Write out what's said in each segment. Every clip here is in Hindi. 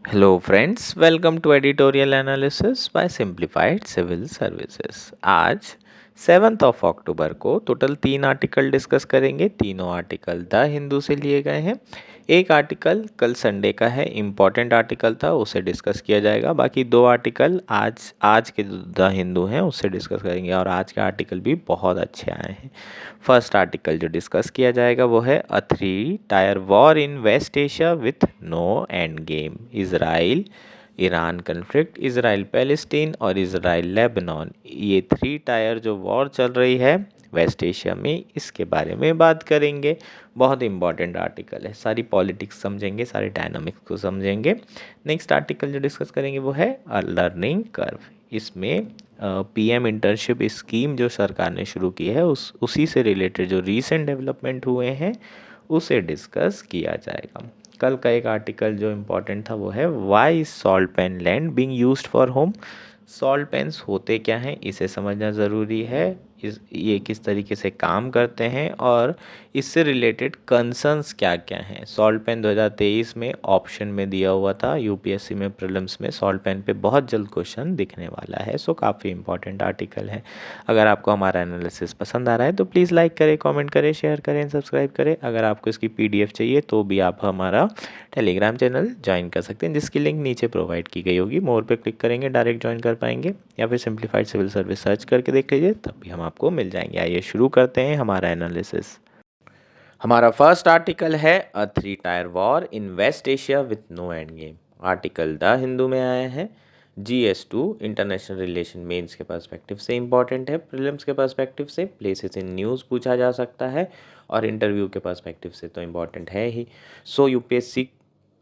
Hello friends, welcome to editorial analysis by Simplified Civil Services। आज 7 अक्टूबर को टोटल 3 आर्टिकल डिस्कस करेंगे। तीनों आर्टिकल द हिंदू से लिए गए हैं। एक आर्टिकल कल संडे का है, इम्पॉर्टेंट आर्टिकल था, उसे डिस्कस किया जाएगा। बाकी 2 आर्टिकल आज आज के द हिंदू हैं उससे डिस्कस करेंगे और आज के आर्टिकल भी बहुत अच्छे आए हैं। फर्स्ट आर्टिकल जो डिस्कस किया जाएगा वो है a 3 tier war in waste Asia with no end game. Israel Iran conflict, Israel Palestine और इज़राइल लेबनान, ये 3 टायर जो वॉर चल रही है वेस्ट एशिया में, इसके बारे में बात करेंगे। बहुत इंपॉर्टेंट आर्टिकल है, सारी पॉलिटिक्स समझेंगे, सारे डायनामिक्स को समझेंगे। नेक्स्ट आर्टिकल जो डिस्कस करेंगे वो है अ लर्निंग कर्व। इसमें पीएम इंटर्नशिप स्कीम जो सरकार ने शुरू की है उसी से रिलेटेड जो रीसेंट डेवलपमेंट हुए हैं उसे डिस्कस किया जाएगा। कल का एक आर्टिकल जो इम्पोर्टेंट था वो है why is salt pan land being used for home. Salt pans होते क्या हैं इसे समझना ज़रूरी है। ये किस तरीके से काम करते हैं और इससे रिलेटेड कंसर्न्स क्या क्या हैं। सॉल्ट पेन 2023 में ऑप्शन में दिया हुआ था, यूपीएससी में प्रीलिम्स में सॉल्ट पेन पे बहुत जल्द क्वेश्चन दिखने वाला है। सो काफ़ी इंपॉर्टेंट आर्टिकल है। अगर आपको हमारा एनालिसिस पसंद आ रहा है तो प्लीज़ लाइक करें, कमेंट करें, शेयर करें, सब्सक्राइब करें। अगर आपको इसकी पीडीएफ चाहिए तो भी आप हमारा टेलीग्राम चैनल ज्वाइन कर सकते हैं, जिसकी लिंक नीचे प्रोवाइड की गई होगी। मोर पे क्लिक करेंगे डायरेक्ट ज्वाइन कर पाएंगे, या फिर सिंप्लीफाइड सिविल सर्विस सर्च करके देख लीजिए, तब भी हम आपको मिल जाएंगे। आइए शुरू करते हैं हमारा एनालिसिस। हमारा फर्स्ट आर्टिकल है a 3 tier war in waste Asia with no end game. Article the Hindu में आया है। GS2 इंटरनेशनल रिलेशन मेंस के पर्सपेक्टिव से इंपॉर्टेंट है, प्रीलिम्स के पर्सपेक्टिव से प्लेसेस इन न्यूज़ पूछा जा सकता है और इंटरव्यू के पर्सपेक्टिव से तो इम्पॉर्टेंट है ही। सो यूपीएससी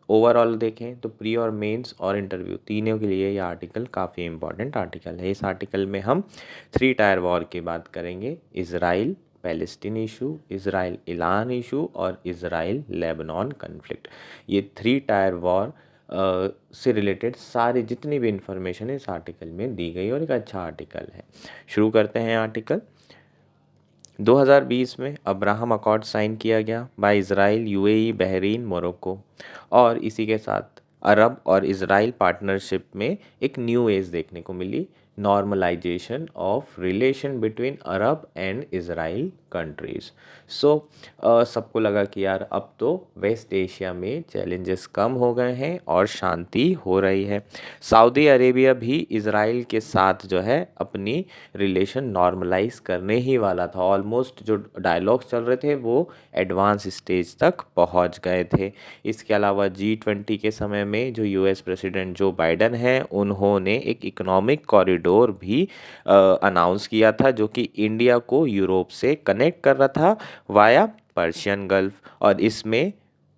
ओवरऑल देखें तो प्री और मेंस और इंटरव्यू तीनों के लिए ये आर्टिकल काफ़ी इंपॉर्टेंट आर्टिकल है। इस आर्टिकल में हम 3 टायर वॉर की बात करेंगे। Israel Palestine issue, Israel Iran issue और इज़राइल लेबनान कन्फ्लिक्ट, ये 3 टायर वॉर से रिलेटेड सारी जितनी भी इंफॉर्मेशन इस आर्टिकल में दी गई और एक अच्छा आर्टिकल है। शुरू करते हैं आर्टिकल। 2020 में अब्राहम अकॉर्ड साइन किया गया by Israel, UAE, Bahrain, Morocco, और इसी के साथ अरब और इज़राइल पार्टनरशिप में एक न्यू एज देखने को मिली, normalisation of relation between Arab and Israel countries. So सबको लगा कि यार अब तो वेस्ट एशिया में चैलेंजेस कम हो गए हैं और शांति हो रही है। सऊदी अरेबिया भी इज़राइल के साथ जो है अपनी रिलेशन नॉर्मलाइज करने ही वाला था। ऑलमोस्ट जो डायलॉग्स चल रहे थे वो एडवांस स्टेज तक पहुंच गए थे। इसके अलावा G20 के समय में जो यूएस प्रेसिडेंट जो बाइडन हैं उन्होंने एक इकोनॉमिक कॉरिडोर भी अनाउंस किया था, जो कि इंडिया को यूरोप से कनेक्ट कर रहा था वाया पर्शियन गल्फ, और इसमें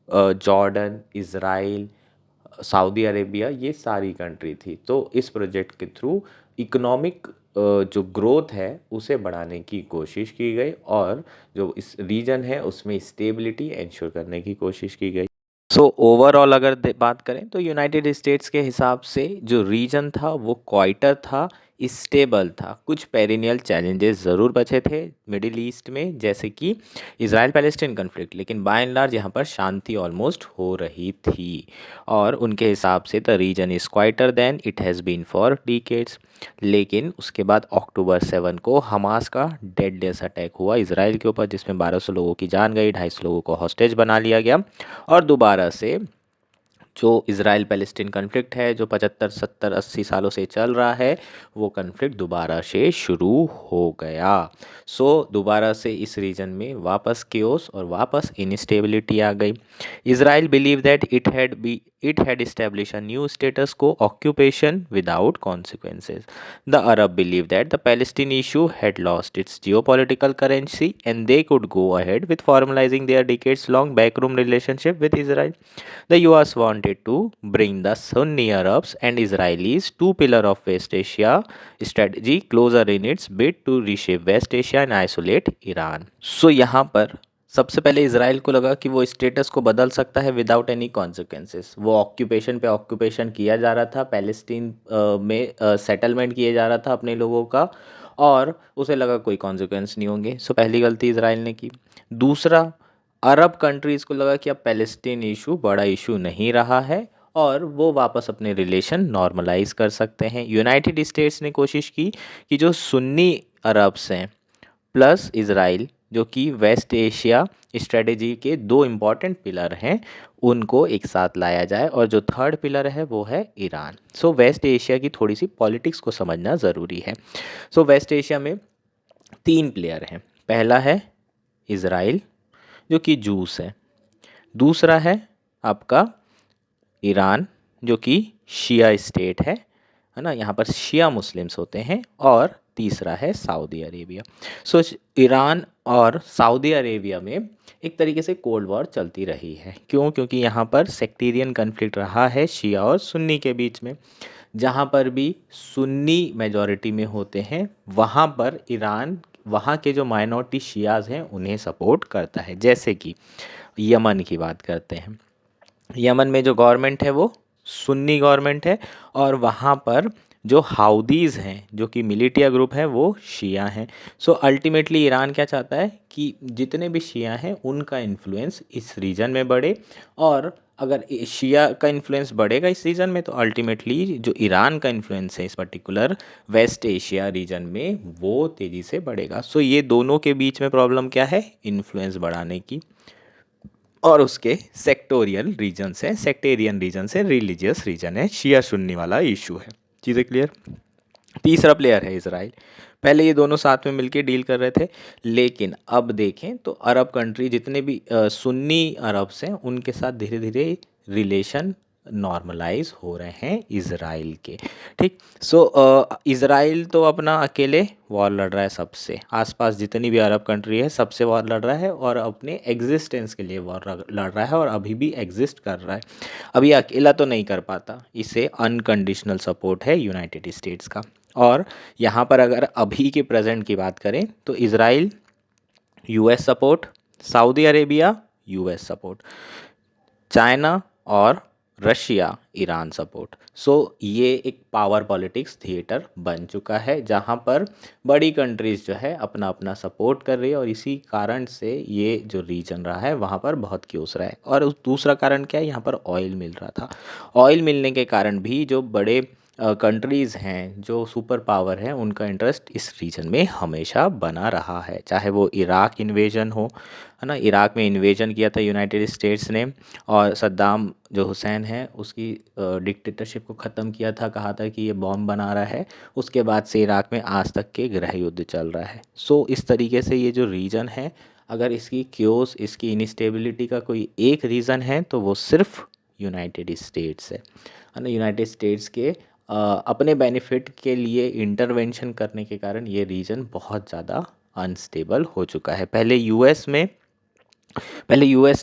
जॉर्डन, इज़राइल, सऊदी अरेबिया, ये सारी कंट्री थी। तो इस प्रोजेक्ट के थ्रू इकोनॉमिक जो ग्रोथ है उसे बढ़ाने की कोशिश की गई और जो इस रीजन है उसमें स्टेबिलिटी इंश्योर करने की कोशिश की गई। सो ओवरऑल अगर बात करें तो यूनाइटेड स्टेट्स के हिसाब से जो रीजन था वो क्वाइटर था, स्टेबल था। कुछ पेरिनियल चैलेंजेस ज़रूर बचे थे मिडिल ईस्ट में, जैसे कि इज़राइल पैलेस्टीन कन्फ्लिक्ट, लेकिन बाय एंड लार्ज यहाँ पर शांति ऑलमोस्ट हो रही थी और उनके हिसाब से the region is quieter than it has been for decades. लेकिन उसके बाद अक्टूबर 7 को हमास का डेडलियस्ट अटैक हुआ इजराइल के ऊपर, जिसमें 1200 लोगों की जान गई, 250 लोगों को हॉस्टेज बना लिया गया और दोबारा से जो इज़राइल पैलेस्टीन कन्फ्लिक्ट है जो 75 70 80 सालों से चल रहा है वो कन्फ्लिक्ट दोबारा से शुरू हो गया। सो दोबारा से इस रीजन में वापस केओस और वापस इनस्टेबिलिटी आ गई। Israel believe that it had established a new status quo occupation without consequences. The Arab believed that the Palestine issue had lost its geopolitical currency and they could go ahead with formalizing their decades-long backroom relationship with Israel. The US wanted to bring the Sunni Arabs and Israelis, two pillars of West Asia strategy, closer in its bid to reshape West Asia and isolate Iran. So यहाँ पर सबसे पहले इसराइल को लगा कि वो स्टेटस को बदल सकता है विदाउट एनी कॉन्सिक्वेंसेस। वो ऑक्यूपेशन पे ऑक्यूपेशन किया जा रहा था, पैलेस्टीन में सेटलमेंट किया जा रहा था अपने लोगों का, और उसे लगा कोई कॉन्सिक्वेंस नहीं होंगे। सो पहली गलती इसराइल ने की। दूसरा, अरब कंट्रीज़ को लगा कि अब पैलेस्टीन इशू बड़ा इशू नहीं रहा है और वो वापस अपने रिलेशन नॉर्मलाइज कर सकते हैं। यूनाइटेड स्टेट्स ने कोशिश की कि जो सुन्नी अरब्स हैं प्लस इज़राइल, जो कि वेस्ट एशिया स्ट्रेटेजी के दो इम्पॉर्टेंट पिलर हैं, उनको एक साथ लाया जाए, और जो थर्ड पिलर है वो है ईरान। सो वेस्ट एशिया की थोड़ी सी पॉलिटिक्स को समझना ज़रूरी है। सो वेस्ट एशिया में तीन प्लेयर हैं। पहला है इज़राइल जो कि जूस है, दूसरा है आपका ईरान जो कि शिया स्टेट है ना, यहाँ पर शिया मुस्लिम्स होते हैं, और तीसरा है सऊदी अरेबिया। सो ईरान और सऊदी अरेबिया में एक तरीके से कोल्ड वॉर चलती रही है। क्यों? क्योंकि यहाँ पर सेक्टेरियन कन्फ्लिक्ट रहा है शिया और सुन्नी के बीच में। जहाँ पर भी सुन्नी मेजॉरिटी में होते हैं वहाँ पर ईरान वहाँ के जो माइनॉरिटी शियाज हैं उन्हें सपोर्ट करता है। जैसे कि यमन की बात करते हैं, यमन में जो गवर्नमेंट है वो सुन्नी गवर्नमेंट है, और वहाँ पर जो हाउदीज़ हैं जो कि मिलिटिया ग्रुप है वो शिया हैं। सो अल्टीमेटली ईरान क्या चाहता है कि जितने भी शिया हैं उनका इन्फ्लुएंस इस रीजन में बढ़े, और अगर शिया का इन्फ्लुएंस बढ़ेगा इस रीजन में तो अल्टीमेटली जो ईरान का इन्फ्लुएंस है इस पर्टिकुलर वेस्ट एशिया रीजन में वो तेज़ी से बढ़ेगा। सो ये दोनों के बीच में प्रॉब्लम क्या है? इन्फ्लुएंस बढ़ाने की, और उसके सेक्टोरियल रीजन्स हैं, सेक्टेरियन रीजन्स है, रिलीजियस रीजन है, शिया सुन्नी वाला इशू है। चीज़ें क्लियर? तीसरा प्लेयर है इसराइल। पहले ये दोनों साथ में मिलके डील कर रहे थे, लेकिन अब देखें तो अरब कंट्री जितने भी सुन्नी अरब्स हैं उनके साथ धीरे धीरे रिलेशन नॉर्मलाइज हो रहे हैं इसराइल के। ठीक। सो इसराइल तो अपना अकेले वॉर लड़ रहा है सबसे, आसपास जितनी भी अरब कंट्री है सबसे वॉर लड़ रहा है, और अपने एग्जिस्टेंस के लिए वॉर लड़ रहा है, और अभी भी एग्जिस्ट कर रहा है। अभी अकेला तो नहीं कर पाता, इसे अनकंडीशनल सपोर्ट है यूनाइटेड स्टेट्स का। और यहाँ पर अगर अभी के प्रेजेंट की बात करें तो Israel US support, Saudi Arabia US support, China और रशिया ईरान सपोर्ट। सो ये एक पावर पॉलिटिक्स थिएटर बन चुका है जहाँ पर बड़ी कंट्रीज़ जो है अपना अपना सपोर्ट कर रही है, और इसी कारण से ये जो रीजन रहा है वहाँ पर बहुत क्यूस रहा है। और उस दूसरा कारण क्या है? यहाँ पर ऑयल मिल रहा था। ऑयल मिलने के कारण भी जो बड़े कंट्रीज़ हैं जो सुपर पावर हैं उनका इंटरेस्ट इस रीजन में हमेशा बना रहा है। चाहे वो इराक इन्वेजन हो, है ना, इराक में इन्वेजन किया था यूनाइटेड स्टेट्स ने, और सद्दाम जो हुसैन है उसकी डिक्टेटरशिप को ख़त्म किया था, कहा था कि ये बॉम्ब बना रहा है। उसके बाद से इराक में आज तक के गृह युद्ध चल रहा है। सो इस तरीके से ये जो रीजन है, अगर इसकी क्योस, इसकी इनस्टेबिलिटी का कोई एक रीज़न है तो वो सिर्फ यूनाइटेड स्टेट्स है ना। यूनाइटेड स्टेट्स के अपने बेनिफिट के लिए इंटरवेंशन करने के कारण ये रीजन बहुत ज़्यादा अनस्टेबल हो चुका है। पहले यूएस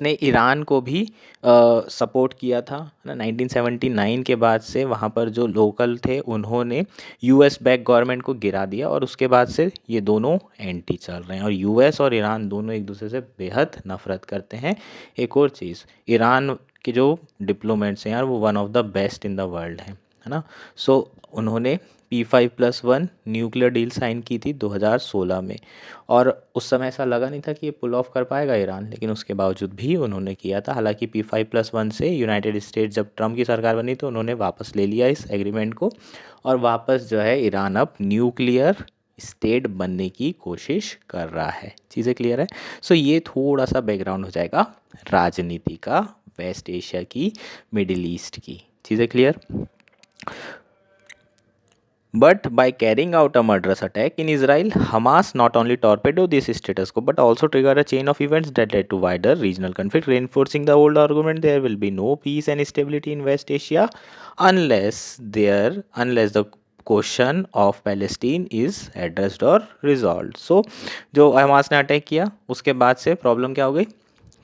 ने ईरान को भी सपोर्ट किया था ना। 1979 के बाद से वहाँ पर जो लोकल थे उन्होंने यूएस बैक गवर्नमेंट को गिरा दिया, और उसके बाद से ये दोनों एंटी चल रहे हैं, और यूएस और ईरान दोनों एक दूसरे से बेहद नफरत करते हैं। एक और चीज़, ईरान के जो डिप्लोमेट्स हैं यार वो one of the best in the world है ना। सो उन्होंने P5+1 न्यूक्लियर डील साइन की थी 2016 में, और उस समय ऐसा लगा नहीं था कि ये पुल ऑफ कर पाएगा ईरान, लेकिन उसके बावजूद भी उन्होंने किया था। हालांकि P5+1 से यूनाइटेड स्टेट्स जब ट्रम्प की सरकार बनी तो उन्होंने वापस ले लिया इस एग्रीमेंट को, और वापस जो है ईरान अब न्यूक्लियर स्टेट बनने की कोशिश कर रहा है। चीज़ें क्लियर है? सो ये थोड़ा सा बैकग्राउंड हो जाएगा राजनीति का, वेस्ट एशिया की, मिडिल ईस्ट की। चीज़ें clear? But by carrying out a murderous attack in Israel, Hamas not only torpedoed this status quo but also triggered a chain of events that led to wider regional conflict, reinforcing the old argument there will be no peace and stability in West Asia unless the question of Palestine is addressed और रिजॉल्व। सो जो हमास ने अटैक किया उसके बाद से प्रॉब्लम क्या हो गई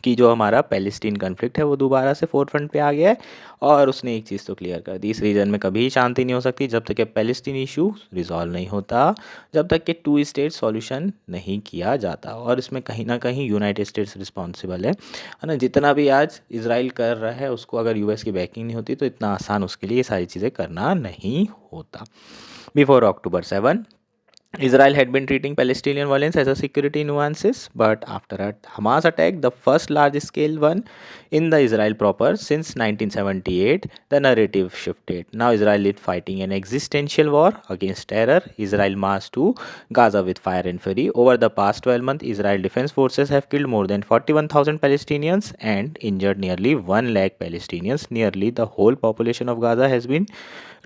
कि जो हमारा पैलेस्टीन कन्फ्लिक्ट है वो दोबारा से फोर फ्रंट पे आ गया है, और उसने एक चीज़ तो क्लियर कर दी, इस रीजन में कभी शांति नहीं हो सकती जब तक कि पैलेस्टीन इशू रिजॉल्व नहीं होता, जब तक कि टू स्टेट सॉल्यूशन नहीं किया जाता। और इसमें कहीं ना कहीं यूनाइटेड स्टेट्स रिस्पॉन्सिबल है ना। जितना भी आज इसराइल कर रहा है उसको अगर यूएस की बैकिंग नहीं होती तो इतना आसान उसके लिए ये सारी चीज़ें करना नहीं होता। Before October 7 Israel had been treating Palestinian violence as a security nuances, but after a Hamas attack, the first large-scale one in the Israel proper since 1978, the narrative shifted. Now Israel is fighting an existential war against terror. Israel marched to Gaza with fire and fury. Over the past 12 months, Israel Defense Forces have killed more than 41,000 Palestinians and injured nearly 1 lakh Palestinians. Nearly the whole population of Gaza has been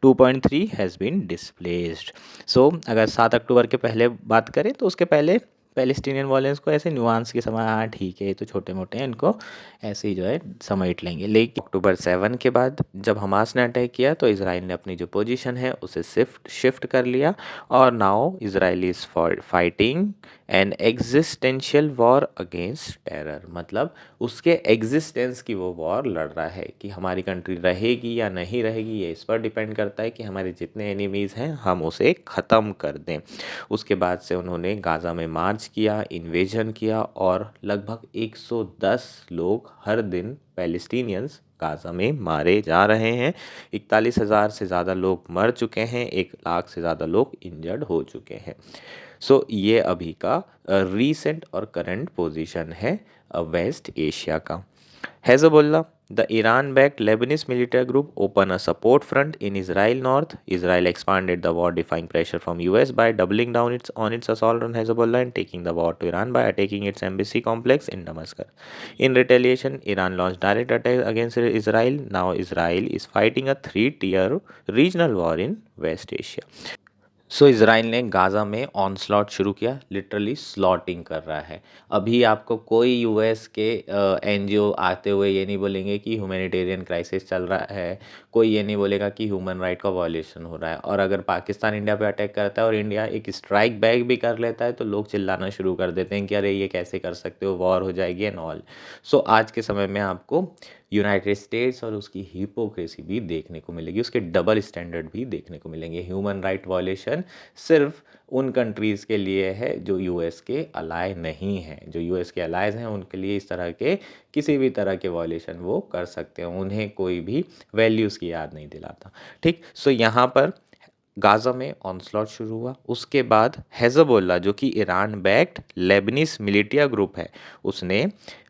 2.3 has been displaced. So अगर 7 अक्टूबर के पहले बात करें तो उसके पहले पैलेस्टीनियन वॉलेंस को ऐसे न्यूआंस के समय, हाँ ठीक है ये तो छोटे मोटे हैं, इनको ऐसे ही जो है समेट लेंगे। लेकिन अक्टूबर 7 के बाद जब हमास ने अटैक किया तो इसराइल ने अपनी जो पोजीशन है उसे शिफ्ट कर लिया और now Israel is fighting N existential war against terror. मतलब उसके एग्जिस्टेंस की वो वॉर लड़ रहा है कि हमारी कंट्री रहेगी या नहीं रहेगी, ये इस पर डिपेंड करता है कि हमारे जितने एनिमीज़ हैं हम उसे ख़त्म कर दें। उसके बाद से उन्होंने गाज़ा में मार्च किया, इन्वेजन किया और लगभग 110 लोग हर दिन पैलेस्टीनियंस गाज़ा में मारे जा रहे हैं। 41,000 से ज़्यादा लोग मर चुके हैं, 1 लाख से ज़्यादा लोग इंजर्ड हो चुके हैं। सो ये अभी का रीसेंट और करंट पोजीशन है वेस्ट एशिया का। Hezbollah, the Iran-backed Lebanese military group, opened a support front in Israel north. Israel expanded the war-defying pressure from US by doubling down on its assault on Hezbollah and taking the war to Iran by attacking its embassy complex in Damascus. In retaliation, Iran launched direct attacks against Israel. Now Israel is fighting a three-tier regional war in West Asia. So Israel ने गाज़ा में ऑनस्लॉट शुरू किया, लिटरली स्लॉटिंग कर रहा है। अभी आपको कोई यूएस के एनजीओ आते हुए ये नहीं बोलेंगे कि ह्यूमैनिटेरियन क्राइसिस चल रहा है, कोई ये नहीं बोलेगा कि ह्यूमन राइट का वायलेशन हो रहा है। और अगर पाकिस्तान इंडिया पे अटैक करता है और इंडिया एक स्ट्राइक बैक भी कर लेता है तो लोग चिल्लाना शुरू कर देते हैं कि अरे ये कैसे कर सकते हो, वॉर हो जाएगी एंड ऑल। सो आज के समय में आपको यूनाइटेड स्टेट्स और उसकी हिपोक्रेसी भी देखने को मिलेगी, उसके डबल स्टैंडर्ड भी देखने को मिलेंगे। ह्यूमन राइट वायलेशन सिर्फ उन कंट्रीज़ के लिए है जो यूएस के अलाय नहीं हैं। जो यूएस के अलाइज हैं उनके लिए इस तरह के किसी भी तरह के वायलेशन वो कर सकते हैं, उन्हें कोई भी वैल्यूज़ की याद नहीं दिलाता। ठीक, सो यहाँ पर गाज़ा में ऑनस्लॉट शुरू हुआ। उसके बाद हेज़बोल्ला जो कि Iran backed Lebanese militia group है, उसने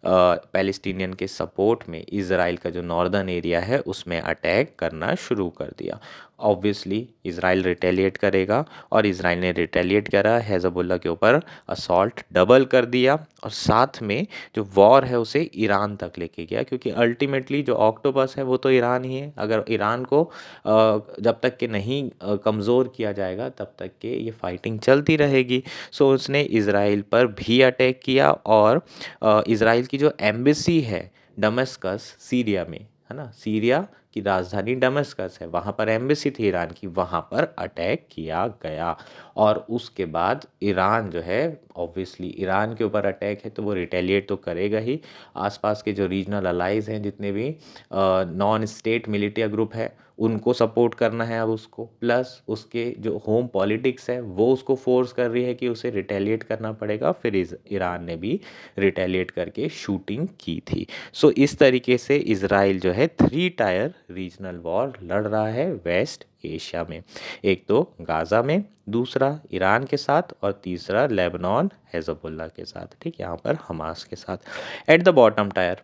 पैलेस्टीनियन के सपोर्ट में इज़राइल का जो नॉर्दर्न एरिया है उसमें अटैक करना शुरू कर दिया। ऑब्वियसली इज़राइल रिटेलिएट करेगा और इज़राइल ने रिटेलिएट करा, हेज़बोल्ला के ऊपर असॉल्ट डबल कर दिया और साथ में जो वॉर है उसे ईरान तक लेके गया, क्योंकि अल्टीमेटली जो ऑक्टोपस है वो तो ईरान ही है। अगर ईरान को जब तक कि नहीं कमज़ोर किया जाएगा तब तक के ये फाइटिंग चलती रहेगी। सो उसने इज़राइल पर भी अटैक किया और इज़राइल की जो एम्बेसी है दमिश्कस सीरिया में, है ना, सीरिया की राजधानी दमिश्कस है, वहाँ पर एम्बेसी थी ईरान की, वहाँ पर अटैक किया गया। और उसके बाद ईरान जो है, ऑब्वियसली ईरान के ऊपर अटैक है तो वो रिटेलिएट तो करेगा ही। आसपास के जो रीजनल अलाइज हैं, जितने भी नॉन स्टेट मिलिटिया ग्रुप है, उनको सपोर्ट करना है अब उसको, प्लस उसके जो होम पॉलिटिक्स है वो उसको फोर्स कर रही है कि उसे रिटेलिएट करना पड़ेगा। फिर ईरान ने भी रिटेलिएट करके शूटिंग की थी। सो इस तरीके से इज़राइल जो है 3 टायर रीजनल वॉर लड़ रहा है वेस्ट एशिया में। एक तो गाज़ा में, दूसरा ईरान के साथ और तीसरा लेबनान हेज़बोल्ला के साथ। ठीक, यहाँ पर हमास के साथ। At the bottom tier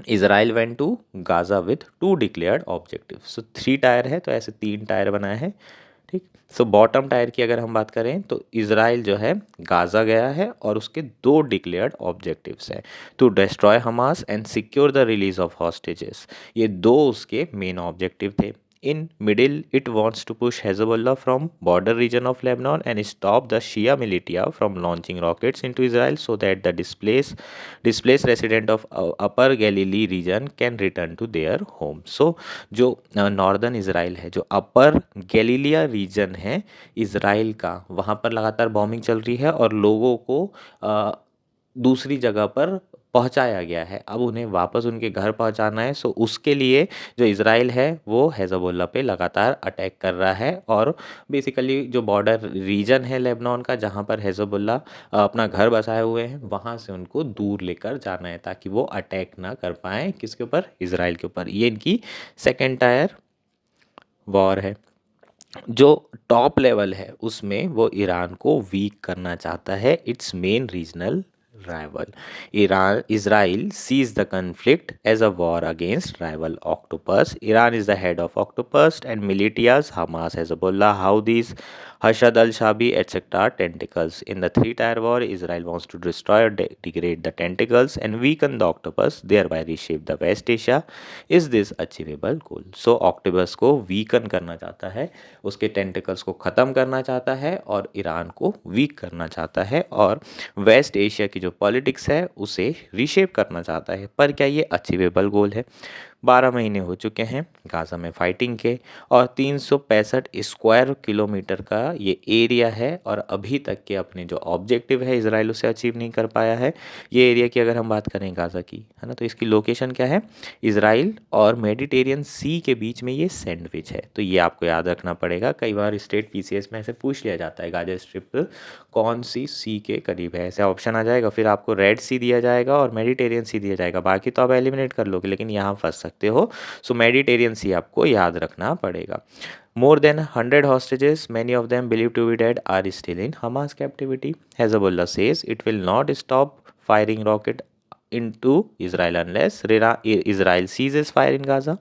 Israel went to Gaza with 2 declared objective. So 3 tier है तो ऐसे 3 टायर बनाए हैं। ठीक, सो बॉटम टायर की अगर हम बात करें तो इसराइल जो है गाज़ा गया है और उसके 2 डिक्लेयर्ड ऑब्जेक्टिव्स हैं, to destroy Hamas and secure the release of hostages. ये दो उसके मेन ऑब्जेक्टिव थे। In middle, it wants to push Hezbollah from border region of Lebanon and stop the Shia militia from launching rockets into Israel so that the displaced resident of Upper Galilee region can return to their home. So जो नॉर्दर्न इसराइल है, जो अपर गैलीलिया रीजन है इसराइल का, वहाँ पर लगातार बॉम्बिंग चल रही है और लोगों को दूसरी जगह पर पहुंचाया गया है। अब उन्हें वापस उनके घर पहुंचाना है। सो उसके लिए जो इज़राइल है वो हेज़बोल्ला पे लगातार अटैक कर रहा है और बेसिकली जो बॉर्डर रीजन है लेबनान का, जहां पर हेज़बोल्ला अपना घर बसाए हुए हैं, वहां से उनको दूर लेकर जाना है ताकि वो अटैक ना कर पाएँ किसके ऊपर, इज़राइल के ऊपर। ये इनकी 2nd टायर वॉर है। जो टॉप लेवल है उसमें वो ईरान को वीक करना चाहता है, it's main regional rival. Iran Israel sees the conflict as a war against rival octopus. Iran is the head of octopus and militias Hamas, Hezbollah, Houthis, Hashad al-Shabi, etc. tentacles. In the three-tier war, Israel wants to destroy or degrade the tentacles and weaken the octopus, thereby reshape the West Asia. Is this achievable goal? So octopus को weaken करना चाहता है, उसके टेंटिकल्स को ख़त्म करना चाहता है और ईरान को वीक करना चाहता है और वेस्ट एशिया की जो पॉलिटिक्स है उसे रीशेप करना चाहता है। पर क्या ये अचीवेबल गोल है? 12 महीने हो चुके हैं गाज़ा में फाइटिंग के और 365 स्क्वायर किलोमीटर का ये एरिया है और अभी तक के अपने जो ऑब्जेक्टिव है इजराइल उसे अचीव नहीं कर पाया है। ये एरिया की अगर हम बात करें गाज़ा की, है ना, तो इसकी लोकेशन क्या है? इजराइल और मेडिटेरियन सी के बीच में ये सैंडविच है। तो ये आपको याद रखना पड़ेगा। कई बार स्टेट पीसीएस में ऐसे पूछ लिया जाता है गाज़ा स्ट्रिप कौन सी के करीब है, ऐसे ऑप्शन आ जाएगा, फिर आपको रेड सी दिया जाएगा और मेडिटेरियन सी दिया जाएगा, बाकी तो आप एलिमिनेट कर लोगे लेकिन यहाँ फंस सकते हो। सो मेडिटेरियन सी आपको याद रखना पड़ेगा। More than 100 hostages, many of them believed to be dead, are still in Hamas captivity. Hezbollah says it will not stop firing rocket into Israel unless Israel ceases fire in Gaza.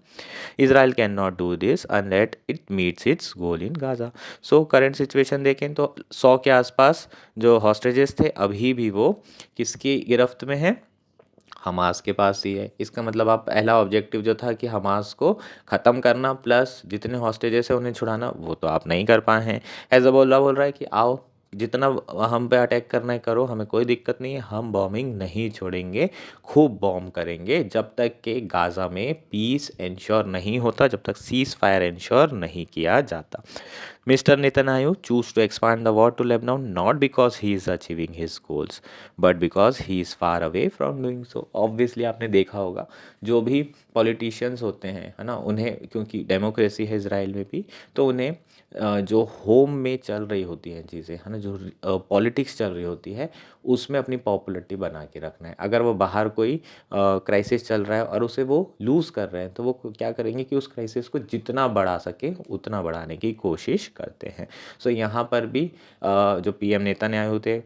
Israel cannot do this unless it meets its goal in Gaza. So current situation देखें तो 100 के आसपास जो हॉस्टेजेस थे अभी भी वो किसकी गिरफ्त में है? हमास के पास ही है। इसका मतलब आप पहला ऑब्जेक्टिव जो था कि हमास को ख़त्म करना प्लस जितने हॉस्टेजेस है उन्हें छुड़ाना, वो तो आप नहीं कर पाए हैं। हिज़बुल्लाह बोल रहा है कि आओ जितना हम पे अटैक करना है करो, हमें कोई दिक्कत नहीं है, हम बॉम्बिंग नहीं छोड़ेंगे, खूब बॉम्ब करेंगे जब तक कि गाज़ा में पीस इंश्योर नहीं होता, जब तक सीज़ फायर इंश्योर नहीं किया जाता। Mr. Netanyahu choose to expand the war to Lebanon not because he is achieving his goals but because he is far away from doing so. Obviously आपने देखा होगा जो भी पॉलिटिशियंस होते हैं, है ना, उन्हें क्योंकि डेमोक्रेसी है इसराइल में भी, तो उन्हें जो होम में चल रही होती हैं चीज़ें, है ना, जो पॉलिटिक्स चल रही होती है उसमें अपनी पॉपुलरिटी बना के रखना है। अगर वो बाहर कोई क्राइसिस चल रहा है और उसे वो लूज़ कर रहे हैं तो वो क्या करेंगे कि उस क्राइसिस को जितना बढ़ा सके उतना बढ़ाने की कोशिश करते हैं। सो यहाँ पर भी जो पीएम नेतन्याहू थे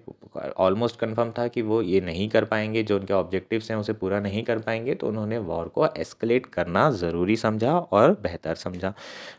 ऑलमोस्ट कंफर्म था कि वो ये नहीं कर पाएंगे, जो उनके ऑब्जेक्टिव्स हैं उसे पूरा नहीं कर पाएंगे, तो उन्होंने वॉर को एस्केलेट करना ज़रूरी समझा और बेहतर समझा।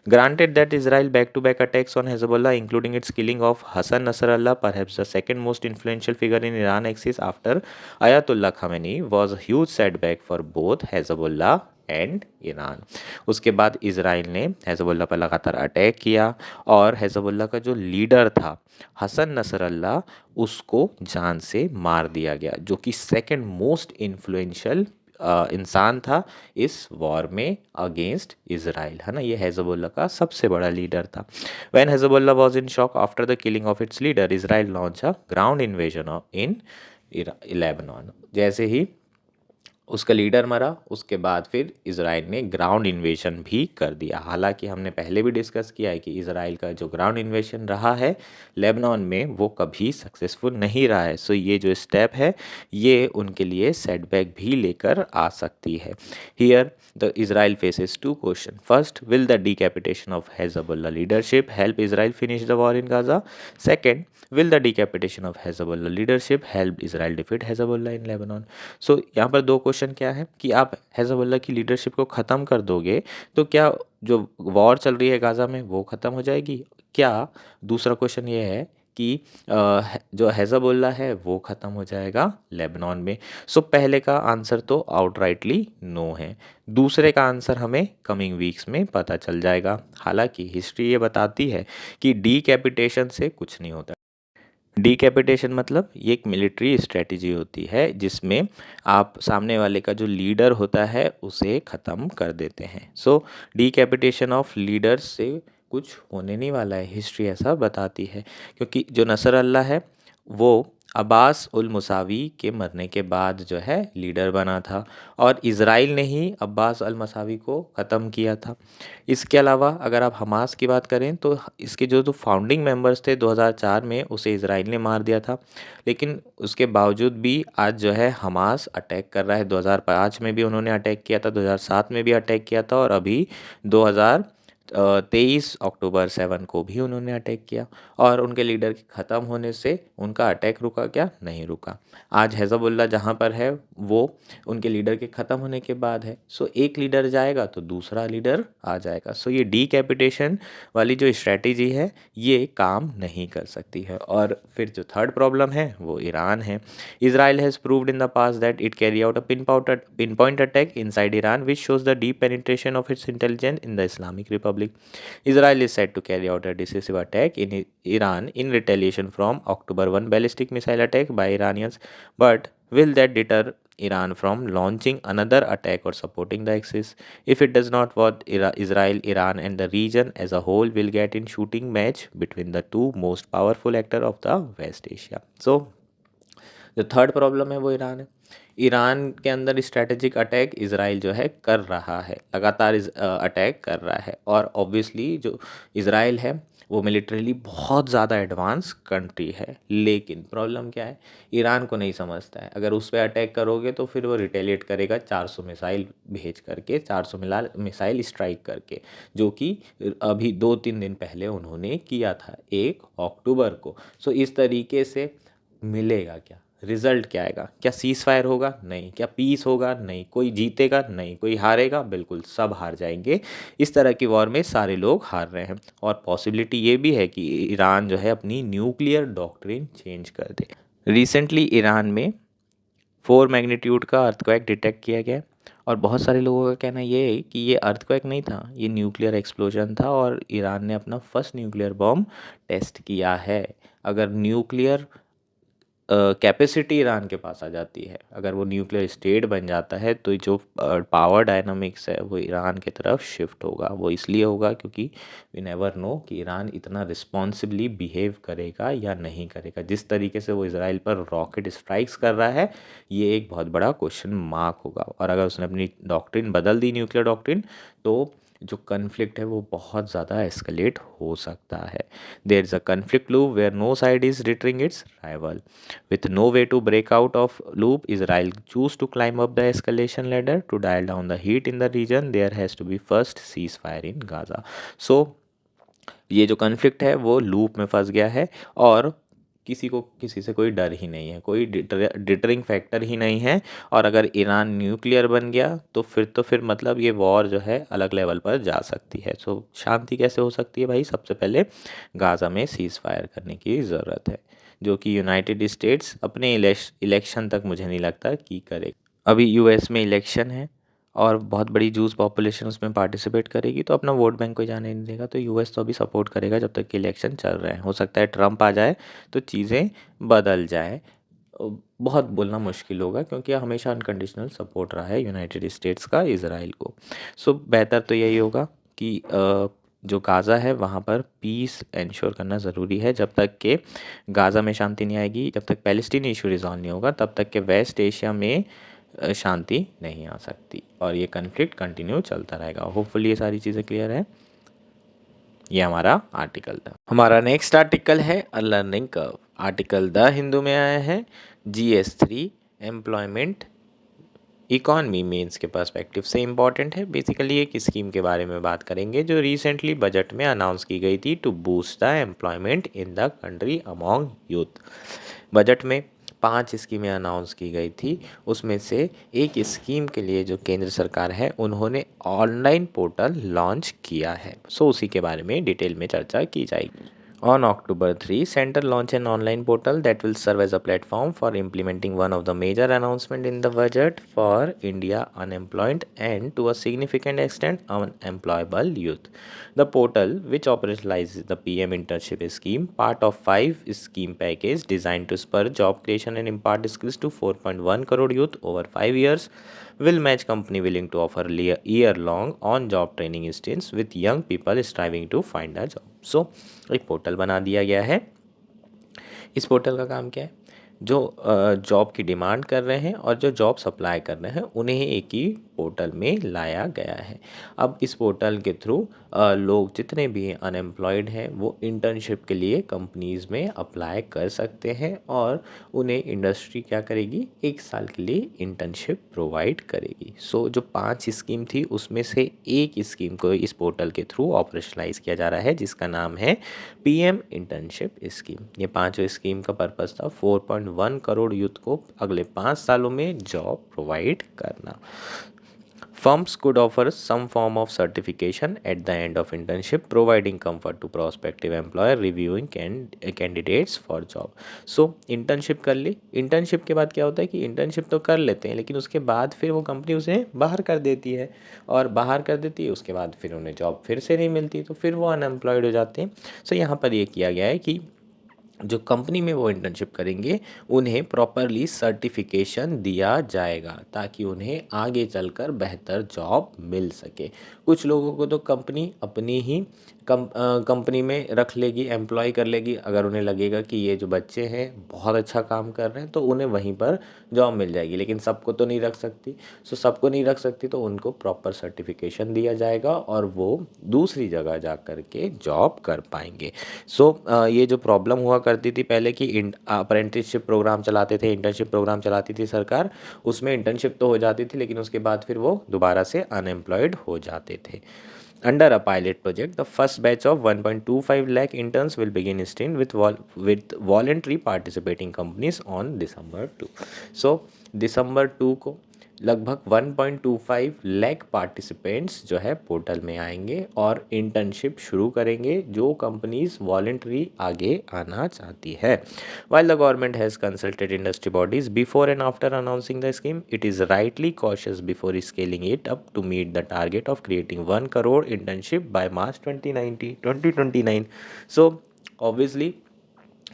Granted that Israel back to back attacks on Hezbollah including its killing of Hassan Nasrallah, perhaps the second most influential figure in Iran axis after Ayatollah Khamenei, was a huge setback for both Hezbollah and Iran. उसके बाद इसराइल ने हिज़बुल्लाह पर लगातार अटैक किया और हिज़बुल्लाह का जो लीडर था हसन नसरल्ला उसको जान से मार दिया गया, जो कि सेकंड मोस्ट इन्फ्लुएंशियल इंसान था इस वॉर में अगेंस्ट इसराइल, है ना, ये हिज़बुल्लाह का सबसे बड़ा लीडर था। When Hezbollah was in shock after the killing of its leader, Israel launch a ground invasion in Lebanon. जैसे ही उसका लीडर मरा उसके बाद फिर इसराइल ने ग्राउंड इन्वेजन भी कर दिया। हालांकि हमने पहले भी डिस्कस किया है कि इसराइल का जो ग्राउंड इन्वेजन रहा है लेबनान में वो कभी सक्सेसफुल नहीं रहा है। सो ये जो स्टेप है ये उनके लिए सेटबैक भी लेकर आ सकती है। Here the Israel faces two question. First, will the decapitation of Hezbollah leadership help Israel finish the war in Gaza? Second, will the decapitation of Hezbollah leadership help Israel defeat Hezbollah in Lebanon? सो यहाँ पर दो क्वेश्चन क्या है कि आप हिज़बुल्लाह की लीडरशिप को ख़त्म कर दोगे तो क्या जो वॉर चल रही है गाज़ा में वो ख़त्म हो जाएगी क्या? दूसरा क्वेश्चन ये है कि जो हिज़बुल्लाह है वो ख़त्म हो जाएगा लेबनान में। सो पहले का आंसर तो आउटराइटली नो है, दूसरे का आंसर हमें कमिंग वीक्स में पता चल जाएगा। हालांकि हिस्ट्री ये बताती है कि डीकैपिटेशन से कुछ नहीं होता। डीकैपिटेशन मतलब ये एक मिलिट्री स्ट्रेटजी होती है जिसमें आप सामने वाले का जो लीडर होता है उसे ख़त्म कर देते हैं। सो डीकैपिटेशन ऑफ लीडर्स से कुछ होने नहीं वाला है, हिस्ट्री ऐसा बताती है, क्योंकि जो नसर है वो अब्बास उल मुसावी के मरने के बाद जो है लीडर बना था और इज़राइल ने ही अब्बास अल मसावी को ख़त्म किया था। इसके अलावा अगर आप हमास की बात करें तो इसके जो फाउंडिंग मेंबर्स थे 2004 में उसे इज़राइल ने मार दिया था, लेकिन उसके बावजूद भी आज जो है हमास अटैक कर रहा है। 2005 में भी उन्होंने अटैक किया था, 2007 में भी अटैक किया था और अभी 23 अक्टूबर 7 को भी उन्होंने अटैक किया और उनके लीडर के ख़त्म होने से उनका अटैक रुका क्या? नहीं रुका। आज हिज़्बुल्लाह जहाँ पर है वो उनके लीडर के ख़त्म होने के बाद है। सो एक लीडर जाएगा तो दूसरा लीडर आ जाएगा। सो ये डीकैपिटेशन वाली जो स्ट्रैटेजी है ये काम नहीं कर सकती है। और फिर जो थर्ड प्रॉब्लम है वो ईरान है। Israel has proved in the past that it carry out a pinpoint attack inside Iran, which shows the deep penetration of its intelligence in the Islamic Republic. Israel is said to carry out a decisive attack in Iran in retaliation from October 1 ballistic missile attack by Iranians. But will that deter Iran from launching another attack or supporting the Axis? If it does not, what Israel, Iran, and the region as a whole will get in shooting match between the two most powerful actors of the West Asia. So जो थर्ड प्रॉब्लम है वो ईरान है। ईरान के अंदर स्ट्रैटेजिक अटैक इज़राइल जो है कर रहा है, लगातार अटैक कर रहा है। और ऑब्वियसली जो इज़राइल है वो मिलिट्रीली बहुत ज़्यादा एडवांस कंट्री है, लेकिन प्रॉब्लम क्या है, ईरान को नहीं समझता है। अगर उस पर अटैक करोगे तो फिर वो रिटेलिएट करेगा 400 मिसाइल भेज करके, 400 मिसाइल स्ट्राइक करके, जो कि अभी 2-3 दिन पहले उन्होंने किया था 1 अक्टूबर को। सो इस तरीके से मिलेगा क्या, रिजल्ट क्या आएगा? क्या सीज फायर होगा? नहीं। क्या पीस होगा? नहीं। कोई जीतेगा? नहीं। कोई हारेगा? बिल्कुल सब हार जाएंगे। इस तरह की वॉर में सारे लोग हार रहे हैं। और पॉसिबिलिटी ये भी है कि ईरान जो है अपनी न्यूक्लियर डॉक्ट्रिन चेंज कर दे। रिसेंटली ईरान में 4 मैग्नीट्यूड का अर्थक्वेक डिटेक्ट किया गया और बहुत सारे लोगों का कहना ये है कि ये अर्थक्वेक नहीं था, ये न्यूक्लियर एक्सप्लोजन था और ईरान ने अपना फर्स्ट न्यूक्लियर बॉम्ब टेस्ट किया है। अगर न्यूक्लियर कैपेसिटी ईरान के पास आ जाती है, अगर वो न्यूक्लियर स्टेट बन जाता है, तो जो पावर डायनामिक्स है वो ईरान की तरफ शिफ्ट होगा। वो इसलिए होगा क्योंकि वी नेवर नो कि ईरान इतना रिस्पॉन्सिबली बिहेव करेगा या नहीं करेगा। जिस तरीके से वो इसराइल पर रॉकेट स्ट्राइक्स कर रहा है, ये एक बहुत बड़ा क्वेश्चन मार्क होगा। और अगर उसने अपनी डॉक्ट्रिन बदल दी, न्यूक्लियर डॉक्ट्रिन, तो जो कन्फ्लिक्ट है वो बहुत ज़्यादा एस्केलेट हो सकता है। There is a conflict loop where no side is returning its rival. With no way to break out of loop, Israel choose to climb up the escalation ladder to dial down the heat in the region. There has to be first ceasefire in Gaza. So ये जो कन्फ्लिक्ट है वो लूप में फंस गया है और किसी को किसी से कोई डर ही नहीं है, कोई डिटरिंग फैक्टर ही नहीं है। और अगर ईरान न्यूक्लियर बन गया तो फिर मतलब ये वॉर जो है अलग लेवल पर जा सकती है। सो शांति कैसे हो सकती है भाई? सबसे पहले गाज़ा में सीज़ फायर करने की ज़रूरत है, जो कि यूनाइटेड स्टेट्स अपने इलेक्शन तक मुझे नहीं लगता कि करे। अभी यूएस में इलेक्शन है और बहुत बड़ी जूस पॉपुलेशन उसमें पार्टिसिपेट करेगी, तो अपना वोट बैंक कोई जाने नहीं देगा। तो यूएस तो अभी सपोर्ट करेगा जब तक कि इलेक्शन चल रहे हैं। हो सकता है ट्रम्प आ जाए तो चीज़ें बदल जाए। बहुत बोलना मुश्किल होगा क्योंकि हमेशा अनकंडीशनल सपोर्ट रहा है यूनाइटेड स्टेट्स का इसराइल को। सो बेहतर तो यही होगा कि जो गाज़ा है वहाँ पर पीस एंश्योर करना ज़रूरी है। जब तक के गाज़ा में शांति नहीं आएगी, जब तक पैलेस्टीन इशू रिजॉल्व नहीं होगा, तब तक के वेस्ट एशिया में शांति नहीं आ सकती और ये कन्फ्लिक्ट कंटिन्यू चलता रहेगा। होपफुली ये सारी चीज़ें क्लियर है। ये हमारा आर्टिकल था। हमारा नेक्स्ट आर्टिकल है a learning curve. Article the Hindu में आया है। GS3 एम्प्लॉयमेंट इकॉनमी मेंस के पर्सपेक्टिव से इम्पॉर्टेंट है। बेसिकली एक स्कीम के बारे में बात करेंगे जो रिसेंटली बजट में अनाउंस की गई थी to boost the employment in the country among youth. Budget में 5 स्कीमें अनाउंस की गई थी, उसमें से एक स्कीम के लिए जो केंद्र सरकार है उन्होंने ऑनलाइन पोर्टल लॉन्च किया है। सो उसी के बारे में डिटेल में चर्चा की जाएगी। On October 3, Center launched an online portal that will serve as a platform for implementing one of the major announcements in the budget for India unemployed and to a significant extent unemployable youth. The portal, which operationalizes the PM internship scheme, part of 5 scheme package designed to spur job creation and impart skills to 4.1 crore youth over 5 years, will match company willing to offer year-long on-job training stints with young people striving to find a job. So, एक पोर्टल बना दिया गया है। इस पोर्टल का काम क्या है? जो जॉब की डिमांड कर रहे हैं और जो जॉब सप्लाई कर रहे हैं उन्हें एक ही पोर्टल में लाया गया है। अब इस पोर्टल के थ्रू लोग जितने भी अनएम्प्लॉयड हैं वो इंटर्नशिप के लिए कंपनीज़ में अप्लाई कर सकते हैं और उन्हें इंडस्ट्री क्या करेगी, 1 साल के लिए इंटर्नशिप प्रोवाइड करेगी। सो जो 5 स्कीम थी उसमें से एक स्कीम को इस पोर्टल के थ्रू ऑपरेशनलाइज किया जा रहा है जिसका नाम है पीएम इंटर्नशिप स्कीम। ये पांचों स्कीम का पर्पस था 4.1 करोड़ यूथ को अगले 5 सालों में जॉब प्रोवाइड करना। Firms could offer some form of certification at the end of internship, providing comfort to prospective employer reviewing candidates for job. So internship कर ली, internship के बाद क्या होता है कि internship तो कर लेते हैं लेकिन उसके बाद फिर वो कंपनी उसे बाहर कर देती है और बाहर कर देती है उसके बाद फिर उन्हें जॉब फिर से नहीं मिलती तो फिर वो अनएम्प्लॉयड हो जाते हैं। सो यहाँ पर ये किया गया है कि जो कंपनी में वो इंटर्नशिप करेंगे उन्हें प्रॉपरली सर्टिफिकेशन दिया जाएगा ताकि उन्हें आगे चलकर बेहतर जॉब मिल सके। कुछ लोगों को तो कंपनी अपनी ही कंपनी में रख लेगी, एम्प्लॉय कर लेगी अगर उन्हें लगेगा कि ये जो बच्चे हैं बहुत अच्छा काम कर रहे हैं तो उन्हें वहीं पर जॉब मिल जाएगी, लेकिन सबको तो नहीं रख सकती। सो सबको नहीं रख सकती तो उनको प्रॉपर सर्टिफिकेशन दिया जाएगा और वो दूसरी जगह जा कर के जॉब कर पाएंगे। सो ये जो प्रॉब्लम हुआ करती थी पहले कि अप्रेंटिसशिप प्रोग्राम चलाते थे, इंटर्नशिप प्रोग्राम चलाती थी सरकार, उसमें इंटर्नशिप तो हो जाती थी लेकिन उसके बाद फिर वो दोबारा से अनएम्प्लॉयड हो जाते थे। Under a pilot project, the first batch of 1.25 lakh interns will begin stint with voluntary participating companies on December 2. So, December 2 को लगभग 1.25 लाख पार्टिसिपेंट्स जो है पोर्टल में आएंगे और इंटर्नशिप शुरू करेंगे जो कंपनीज वॉलंटरी आगे आना चाहती है। While the government has consulted industry bodies before and after announcing the scheme, it is rightly cautious before scaling it up to meet the target of creating 1 crore internship by March 2029. So obviously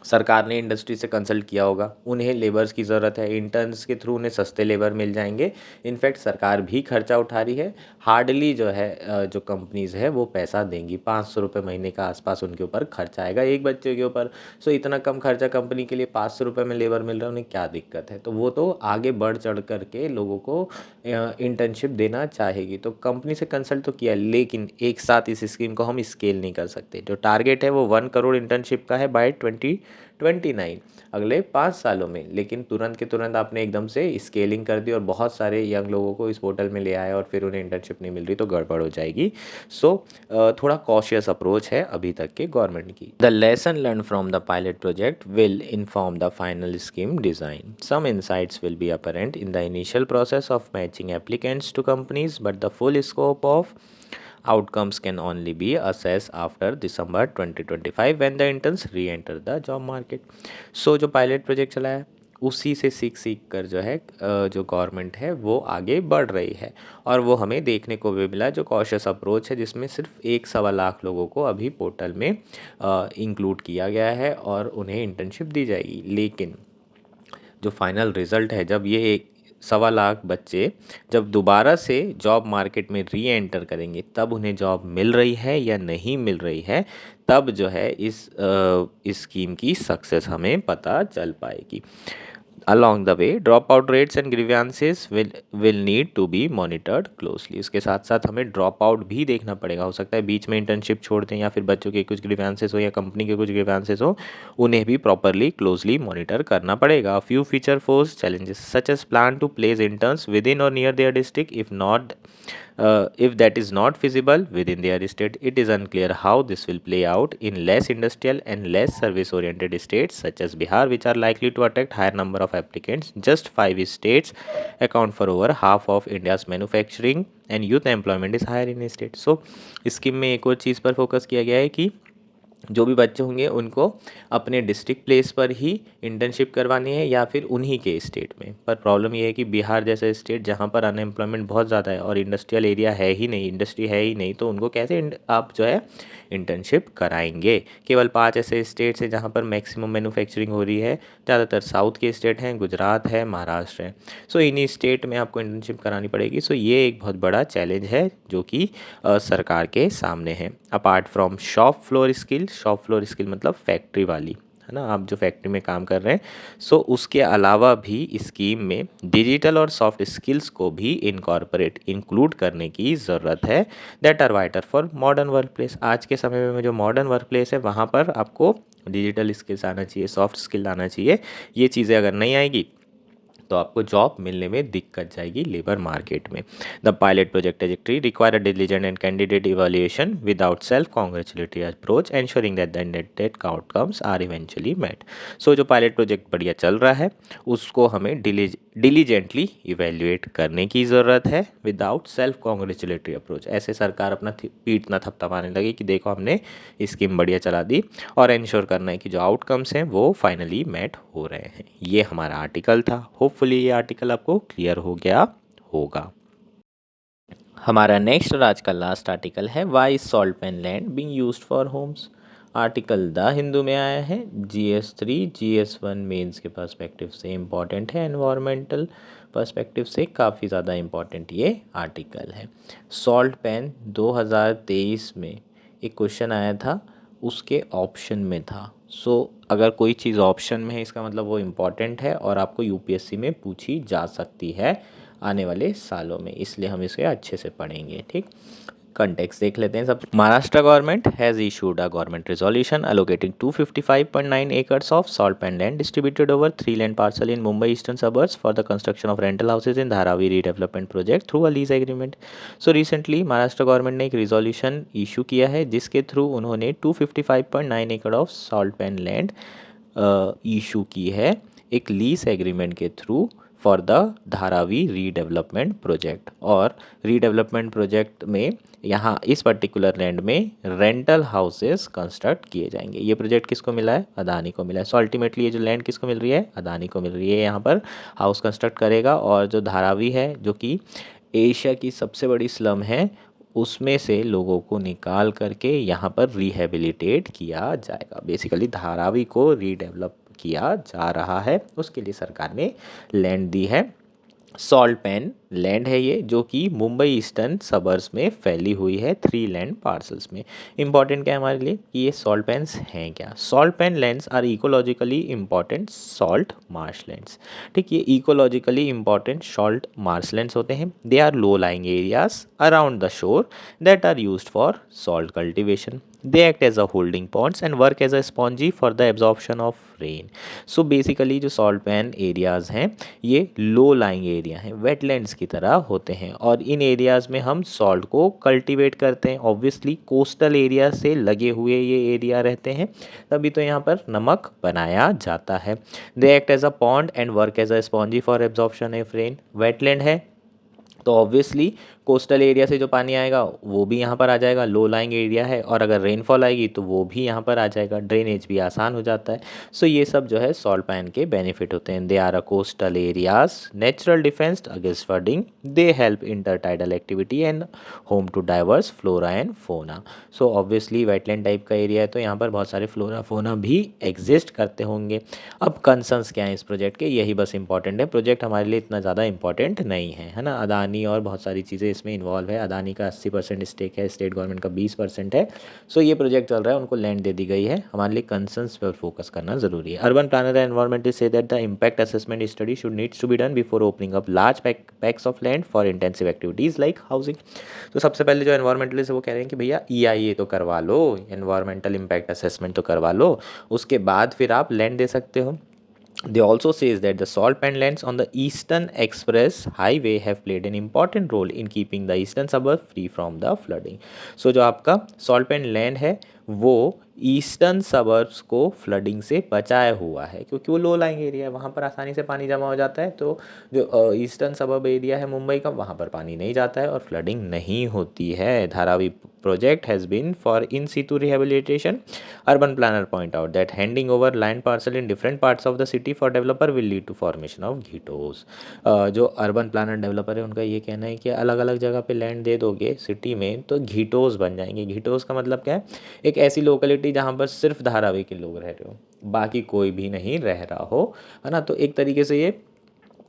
सरकार ने इंडस्ट्री से कंसल्ट किया होगा, उन्हें लेबर्स की ज़रूरत है, इंटर्न्स के थ्रू उन्हें सस्ते लेबर मिल जाएंगे। इनफैक्ट सरकार भी खर्चा उठा रही है, हार्डली जो है जो कंपनीज़ है वो पैसा देंगी, 500 रुपये महीने का आसपास उनके ऊपर खर्चा आएगा एक बच्चे के ऊपर। सो इतना कम खर्चा कंपनी के लिए 500 रुपये में लेबर मिल रहा है, उन्हें क्या दिक्कत है। तो वो तो आगे बढ़ चढ़ करके लोगों को इंटर्नशिप देना चाहेगी। तो कंपनी से कंसल्ट तो किया लेकिन एक साथ इस स्कीम को हम स्केल नहीं कर सकते। जो टारगेट है वो 1 करोड़ इंटर्नशिप का है बाय 2029 अगले 5 सालों में, लेकिन तुरंत के तुरंत आपने एकदम से स्केलिंग कर दी और बहुत सारे यंग लोगों को इस पोर्टल में ले आए और फिर उन्हें इंटर्नशिप नहीं मिल रही तो गड़बड़ हो जाएगी। सो थोड़ा कॉशियस अप्रोच है अभी तक के गवर्नमेंट की। The lesson learn from the pilot project will inform the final scheme design. Some insights will be apparent in the initial process of matching applicants to companies but the full scope of outcomes can only be assessed after December 2025 when the interns re-enter the job market. So जो पायलट प्रोजेक्ट चला है उसी से सीख कर जो है जो गवर्नमेंट है वो आगे बढ़ रही है और वो हमें देखने को भी मिला जो कॉशियस अप्रोच है जिसमें सिर्फ 1.25 लाख लोगों को अभी पोर्टल में इंक्लूड किया गया है और उन्हें इंटर्नशिप दी जाएगी। लेकिन जो फाइनल रिज़ल्ट है जब ये 1.25 लाख बच्चे जब दोबारा से जॉब मार्केट में री एंटर करेंगे तब उन्हें जॉब मिल रही है या नहीं मिल रही है, तब जो है इस स्कीम की सक्सेस हमें पता चल पाएगी। Along the way, dropout rates and grievances will need to be monitored closely. इसके साथ साथ हमें ड्रॉप आउट भी देखना पड़ेगा। हो सकता है बीच में इंटर्नशिप छोड़ दें या फिर बच्चों के कुछ ग्रीवेंसेस हो या कंपनी के कुछ ग्रीवेंसेस हो, उन्हें भी प्रॉपरली क्लोजली मॉनिटर करना पड़ेगा। Few feature force challenges such as plan to place interns within or near their district if that is not feasible within their state. It is unclear how this will play out in less industrial and less service oriented states such as Bihar, which are likely to attract higher number of applicants. Just 5 states account for over half of India's manufacturing and youth employment is higher in states. So scheme में एक और चीज़ पर फोकस किया गया है कि जो भी बच्चे होंगे उनको अपने डिस्ट्रिक्ट प्लेस पर ही इंटर्नशिप करवानी है या फिर उन्हीं के स्टेट में। पर प्रॉब्लम ये है कि बिहार जैसा स्टेट जहाँ पर अनएम्प्लॉयमेंट बहुत ज़्यादा है और इंडस्ट्रियल एरिया है ही नहीं, इंडस्ट्री है ही नहीं, तो उनको कैसे आप जो है इंटर्नशिप कराएंगे। केवल 5 ऐसे स्टेट्स हैं जहाँ पर मैक्सिमम मैन्युफैक्चरिंग हो रही है, ज़्यादातर साउथ के स्टेट हैं, गुजरात है, महाराष्ट्र है। सो इन्हीं स्टेट में आपको इंटर्नशिप करानी पड़ेगी। सो ये एक बहुत बड़ा चैलेंज है जो कि सरकार के सामने है। Apart from shop floor skill मतलब फैक्ट्री वाली है ना, आप जो फैक्ट्री में काम कर रहे हैं। सो उसके अलावा भी स्कीम में डिजिटल और सॉफ्ट स्किल्स को भी इंक्लूड करने की ज़रूरत है, that are vital for modern workplace. आज के समय में जो मॉडर्न वर्क प्लेस है वहाँ पर आपको डिजिटल स्किल्स आना चाहिए, सॉफ्ट स्किल आना चाहिए। ये चीज़ें अगर नहीं आएगी तो आपको जॉब मिलने में दिक्कत जाएगी लेबर मार्केट में। The pilot project trajectory require a diligent and candidate evaluation without self congratulatory approach ensuring that the intended outcomes are eventually met. So जो पायलट प्रोजेक्ट बढ़िया चल रहा है उसको हमें डिलीजेंटली इवेल्युएट करने की ज़रूरत है विदाउट सेल्फ कॉन्ग्रेचुलेटरी अप्रोच। ऐसे सरकार अपना पीठ ना थपथपाने लगे कि देखो हमने स्कीम बढ़िया चला दी, और इंश्योर करना है कि जो आउटकम्स हैं वो फाइनली मेट हो रहे हैं। ये हमारा आर्टिकल था। होपफुली ये आर्टिकल आपको क्लियर हो गया होगा। हमारा नेक्स्ट और आज का लास्ट आर्टिकल है why is salt pan land being used for homes. Article the Hindu में आया है। GS3 GS1 मेंस के पर्सपेक्टिव से इम्पॉर्टेंट है, एनवायरमेंटल पर्सपेक्टिव से काफ़ी ज़्यादा इम्पॉर्टेंट ये आर्टिकल है। सॉल्ट पेन 2023 में एक क्वेश्चन आया था, उसके ऑप्शन में था। सो अगर कोई चीज़ ऑप्शन में है इसका मतलब वो इम्पॉर्टेंट है और आपको यूपीएससी में पूछी जा सकती है आने वाले सालों में, इसलिए हम इसे अच्छे से पढ़ेंगे। ठीक, कंटेक्स्ट देख लेते हैं सब। Maharashtra government has issued a government resolution allocating 255.9 acres of salt pan land distributed over 3 land parcel in Mumbai eastern suburbs for the construction of rental houses in Dharavi redevelopment project through a lease agreement। So recently Maharashtra government ने एक रिजोल्यूशन इशू किया है जिसके थ्रू उन्होंने 255.9 एकड़ of salt pan land issue की है एक लीज एग्रीमेंट के through for the Dharavi redevelopment project. और रीडेवलपमेंट प्रोजेक्ट में यहाँ इस पर्टिकुलर लैंड में रेंटल हाउसेस कंस्ट्रक्ट किए जाएंगे। ये प्रोजेक्ट किसको मिला है? अदानी को मिला है। सो अल्टीमेटली ये जो लैंड किसको मिल रही है? अदानी को मिल रही है। यहाँ पर हाउस कंस्ट्रक्ट करेगा और जो धारावी है जो कि एशिया की सबसे बड़ी स्लम है उसमें से लोगों को निकाल करके यहाँ पर रिहेबिलिटेट किया जाएगा। बेसिकली धारावी को रीडेवलप किया जा रहा है, उसके लिए सरकार ने लैंड दी है। सॉल्ट पेन लैंड है ये जो कि मुंबई ईस्टर्न सबर्ब्स में फैली हुई है 3 लैंड पार्सल्स में। इंपॉर्टेंट क्या है हमारे लिए कि ये सॉल्ट पेन्स हैं क्या? Salt pan lands are ecologically important salt marshlands. ठीक, ये इकोलॉजिकली इंपॉर्टेंट सॉल्ट मार्शलैंड्स होते हैं। They are low lying areas around the shore that are used for salt cultivation. They act as a holding ponds and work as a spongy for the absorption of rain। So basically जो सॉल्ट पैन एरियाज़ हैं ये लो लाइंग एरिया हैं, वेटलैंड्स की तरह होते हैं, और इन एरियाज़ में हम सॉल्ट को कल्टीवेट करते हैं। ऑब्वियसली कोस्टल एरिया से लगे हुए ये एरिया रहते हैं, तभी तो यहाँ पर नमक बनाया जाता है। They act as a pond and work as a spongy for absorption of rain. Wetland है तो ऑब्वियसली कोस्टल एरिया से जो पानी आएगा वो भी यहाँ पर आ जाएगा, लो लाइंग एरिया है, और अगर रेनफॉल आएगी तो वो भी यहाँ पर आ जाएगा, ड्रेनेज भी आसान हो जाता है। सो ये सब जो है सॉल्ट पैन के बेनिफिट होते हैं। They are a coastal areas natural defence against flooding. They help intertidal activity and home to diverse flora and fauna. So obviously wetland type का एरिया है तो यहाँ पर बहुत सारे फ्लोरा फोना भी एग्जिस्ट करते होंगे। अब कंसर्न्स क्या हैं इस प्रोजेक्ट के, यही बस इंपॉर्टेंट है। प्रोजेक्ट हमारे लिए इतना ज़्यादा इंपॉर्टेंट नहीं है ना। अदानी और बहुत सारी चीज़ें इसमें इन्वॉल्व है। अदानी का 80% स्टेक है, स्टेट गवर्नमेंट का 20% है। सो ये प्रोजेक्ट चल रहा है, उनको लैंड दे दी गई है। हमारे लिए कंसर्न्स पर फोकस करना ज़रूरी है। अर्बन प्लानर एंड एनवायरमेंटलिस्ट से that the impact assessment study should needs to be done before opening up large packs of land for intensive activities like housing. तो सबसे पहले जो एनवायरमेंटलिस्ट है वो कह रहे हैं कि भैया EIA तो करवा लो, एनवायरमेंटल इम्पैक्ट असेसमेंट तो करवा लो, उसके बाद फिर आप लैंड दे सकते हो। They also says that the salt pan lands on the Eastern Express Highway have played an important role in keeping the eastern suburb free from the flooding। So जो आपका salt pan land है वो ईस्टर्न सबर्ब्स को फ्लडिंग से बचाया हुआ है, क्योंकि वो लो लाइंग एरिया है, वहाँ पर आसानी से पानी जमा हो जाता है। तो जो ईस्टर्न सबर्ब एरिया है मुंबई का, वहाँ पर पानी नहीं जाता है और फ्लडिंग नहीं होती है। Dharavi project has been for in situ rehabilitation। Urban planner point out that handing over land parcel in different parts of the city for developer will lead to formation of ghettos। जो अर्बन प्लानर डेवलपर है उनका ये कहना है कि अलग अलग जगह पे लैंड दे दोगे सिटी में तो घीटोस बन जाएंगे। घीटोस का मतलब क्या है? एक ऐसी लोकेलिटी जहाँ पर सिर्फ धारावी के लोग रह रहे हो, बाकी कोई भी नहीं रह रहा हो, है ना। तो एक तरीके से ये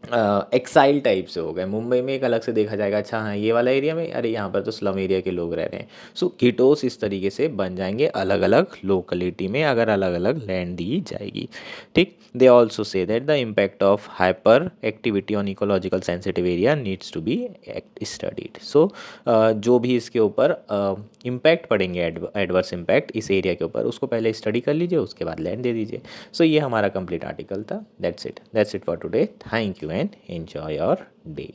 एक्साइल टाइप से हो गए। मुंबई में एक अलग से देखा जाएगा, अच्छा हाँ ये वाला एरिया में, अरे यहाँ पर तो स्लम एरिया के लोग रह रहे हैं। सो गिटोस इस तरीके से बन जाएंगे अलग अलग लोकेलिटी में, अगर अलग अलग लैंड दी जाएगी। ठीक। They also say that the impact of hyperactivity on ecological sensitive area needs to be studied. So जो भी इसके ऊपर इम्पैक्ट पड़ेंगे, एडवर्स इम्पैक्ट इस एरिया के ऊपर, उसको पहले स्टडी कर लीजिए, उसके बाद लैंड दे दीजिए। सो ये हमारा कंप्लीट आर्टिकल था। That's it for today. Thank you and enjoy your day.